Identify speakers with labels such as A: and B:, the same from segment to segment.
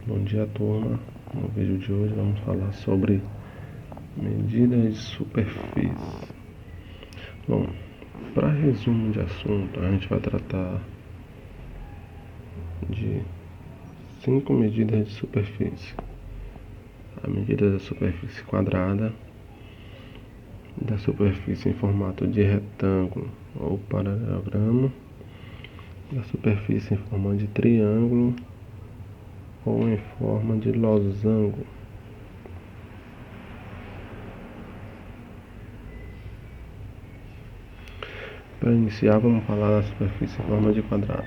A: Bom dia, turma. No vídeo de hoje vamos falar sobre medidas de superfície. Bom, para resumo de assunto, a gente vai tratar de 5 medidas de superfície. A medida da superfície quadrada, da superfície em formato de retângulo ou paralelogramo, da superfície em forma de triângulo ou em forma de losango. Para iniciar, vamos falar da superfície em forma de quadrado.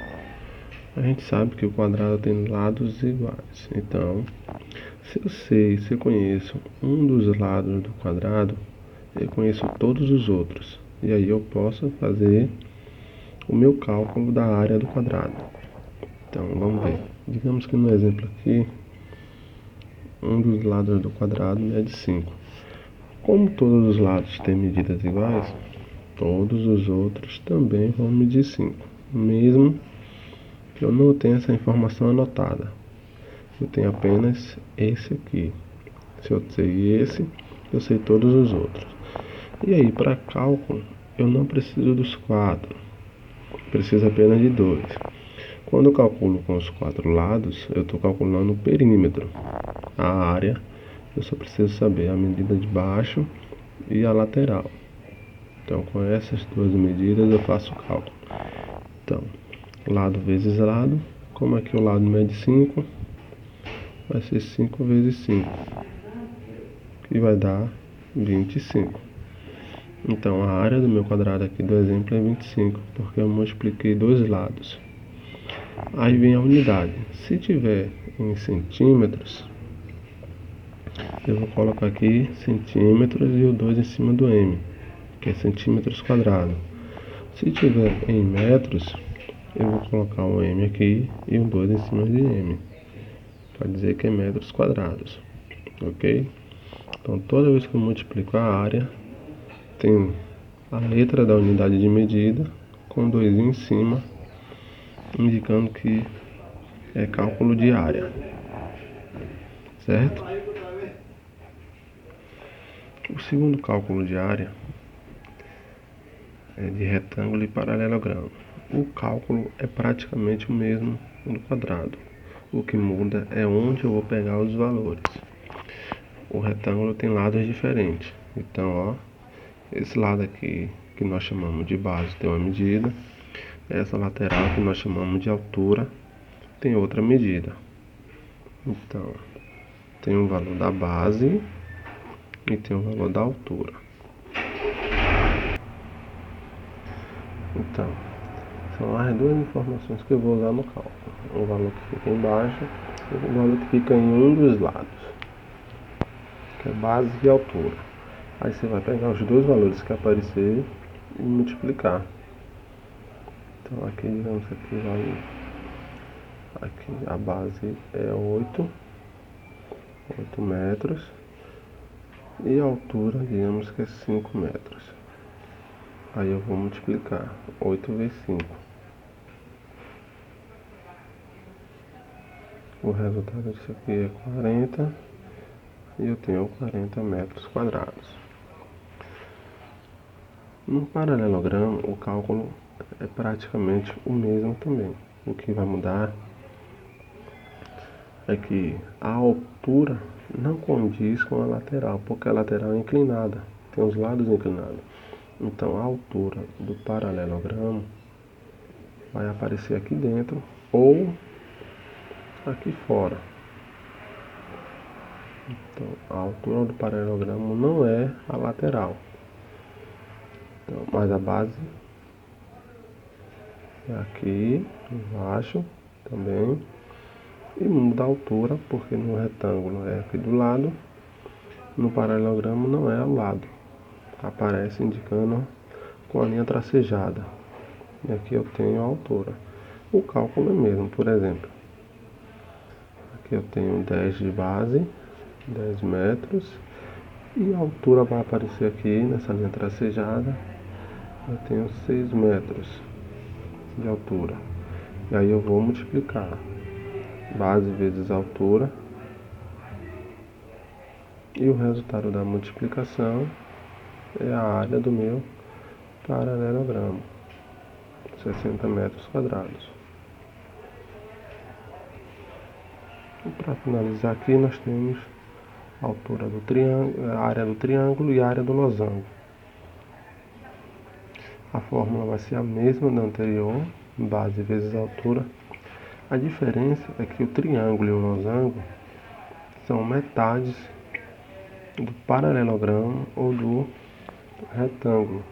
A: A gente sabe que o quadrado tem lados iguais. Então, se eu conheço um dos lados do quadrado, eu conheço todos os outros. E aí eu posso fazer o meu cálculo da área do quadrado. Então, vamos ver. Digamos que no exemplo aqui, um dos lados do quadrado mede 5. Como todos os lados têm medidas iguais, todos os outros também vão medir 5, mesmo que eu não tenha essa informação anotada. Eu tenho apenas esse aqui. Se eu sei esse, eu sei todos os outros. E aí, para cálculo, eu não preciso dos 4, preciso apenas de 2. Quando eu calculo com os 4 lados, eu estou calculando o perímetro. A área, eu só preciso saber a medida de baixo e a lateral. Então, com essas duas medidas, eu faço o cálculo. Então, lado vezes lado, como aqui o lado mede 5, vai ser 5 vezes 5, que vai dar 25. Então, a área do meu quadrado aqui do exemplo é 25, porque eu multipliquei dois lados. Aí vem a unidade. Se tiver em centímetros, eu vou colocar aqui centímetros e o 2 em cima do m, que é centímetros quadrados. Se tiver em metros, eu vou colocar um m aqui e um 2 em cima de m, para dizer que é metros quadrados, ok? Então, toda vez que eu multiplico a área, tem a letra da unidade de medida com 2 em cima, indicando que é cálculo de área, certo? O segundo cálculo de área é de retângulo e paralelogramo. O cálculo é praticamente o mesmo do quadrado. O que muda é onde eu vou pegar os valores. O retângulo tem lados diferentes. Então, ó, esse lado aqui que nós chamamos de base tem uma medida. Essa lateral que nós chamamos de altura tem outra medida. Então, tem o valor da base e tem o valor da altura. Então, são as duas informações que eu vou usar no cálculo. O valor que fica embaixo e o valor que fica em um dos lados, que é base e altura. Aí você vai pegar os dois valores que aparecer e multiplicar. Então aqui, digamos que aqui vai... Aqui a base é 8 metros e a altura, digamos que é 5 metros. Aí eu vou multiplicar 8 vezes 5. O resultado disso aqui é 40 e eu tenho 40 metros quadrados. No paralelogramo, o cálculo é praticamente o mesmo também. O que vai mudar é que a altura não condiz com a lateral, porque a lateral é inclinada, tem os lados inclinados. Então a altura do paralelogramo vai aparecer aqui dentro ou aqui fora. Então a altura do paralelogramo não é a lateral. Então, mas a base é aqui embaixo também. E muda a altura, porque no retângulo é aqui do lado, no paralelogramo não é ao lado. Aparece indicando com a linha tracejada. E aqui eu tenho a altura. O cálculo é o mesmo, por exemplo. Aqui eu tenho 10 de base, 10 metros. E a altura vai aparecer aqui nessa linha tracejada. Eu tenho 6 metros de altura. E aí eu vou multiplicar base vezes altura. E o resultado da multiplicação é a área do meu paralelogramo, 60 metros quadrados. E para finalizar aqui, nós temos a altura do triângulo, a área do triângulo e a área do losango. A fórmula vai ser a mesma da anterior, base vezes altura. A diferença é que o triângulo e o losango são metades do paralelogramo ou do retângulo.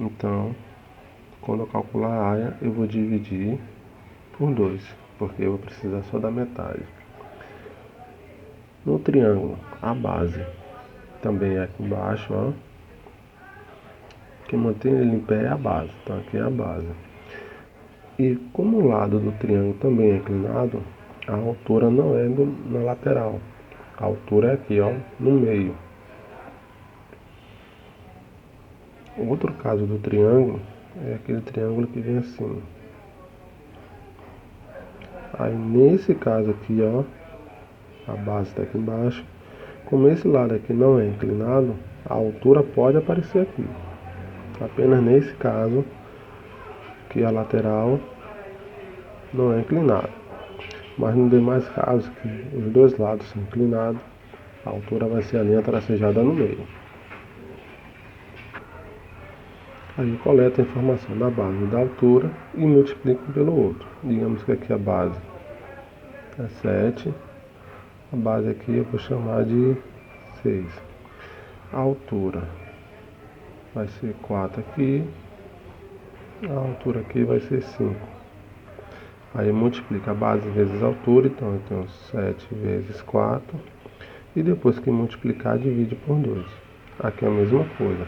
A: Então, quando eu calcular a área, eu vou dividir por 2, porque eu vou precisar só da metade. No triângulo, a base também é aqui embaixo, ó. Que mantém ele em pé é a base, então aqui é a base. E como o lado do triângulo também é inclinado, a altura não é na lateral. A altura é aqui, ó, no meio. O outro caso do triângulo é aquele triângulo que vem assim. Aí nesse caso aqui, ó, a base está aqui embaixo. Como esse lado aqui não é inclinado, a altura pode aparecer aqui. Apenas nesse caso que a lateral não é inclinada. Mas nos demais casos que os dois lados são inclinados, a altura vai ser a linha tracejada no meio. Aí coleta a informação da base e da altura e multiplica pelo outro. Digamos que aqui a base é 7, a base aqui eu vou chamar de 6. A altura vai ser 4 aqui, a altura aqui vai ser 5. Aí multiplica a base vezes a altura, então eu tenho 7 vezes 4. E depois que multiplicar, divide por 2. Aqui é a mesma coisa.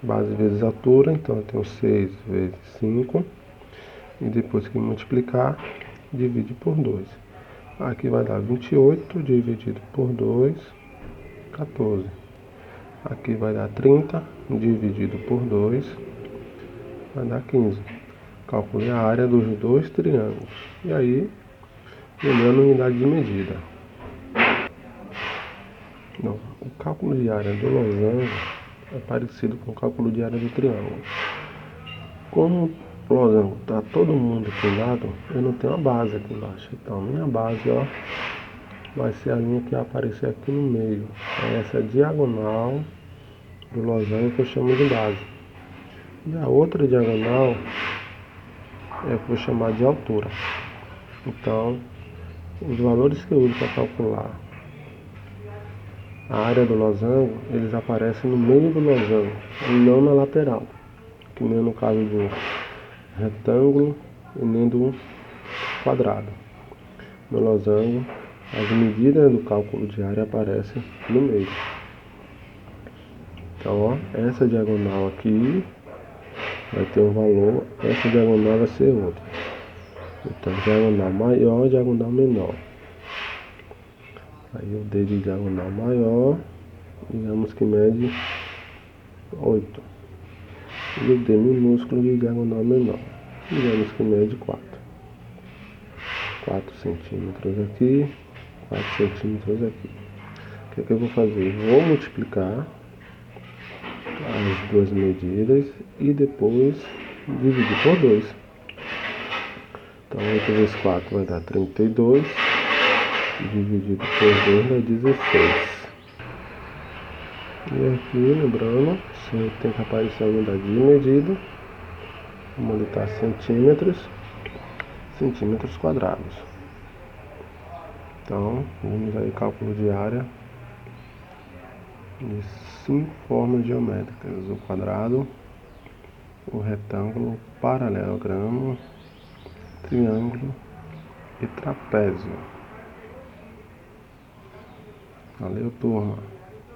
A: Base vezes altura, então eu tenho 6 vezes 5. E depois que multiplicar, divide por 2. Aqui vai dar 28 dividido por 2, 14. Aqui vai dar 30 dividido por 2, vai dar 15. Calcule a área dos dois triângulos. E aí, lembrando a unidade de medida. Não, o cálculo de área do losango é parecido com o cálculo de área do triângulo. Como o losango está todo mundo inclinado, eu não tenho a base aqui embaixo. Então, minha base, ó, vai ser a linha que vai aparecer aqui no meio. Essa é a diagonal do losango que eu chamo de base. E a outra diagonal eu vou chamar de altura. Então, os valores que eu uso para calcular a área do losango, eles aparecem no meio do losango e não na lateral, que nem no caso do retângulo e nem do quadrado. No losango, as medidas do cálculo de área aparecem no meio. Então, ó, essa diagonal aqui vai ter um valor, essa diagonal vai ser outra. Então, diagonal maior, diagonal menor. Aí o D de diagonal maior, digamos que mede 8. E o D minúsculo de diagonal menor, digamos que mede 4. 4 centímetros aqui, 4 centímetros aqui. O que eu vou fazer? Vou multiplicar as duas medidas e depois dividir por 2. Então 8 vezes 4 vai dar 32, dividido por 2 dá 16. E aqui, lembrando, você tem que aparecer a unidade de medida. Vamos botar centímetros quadrados. Então, vamos aí cálculo de área de 5 formas geométricas: o quadrado, o retângulo, o paralelogramo, triângulo e trapézio. Valeu, turma!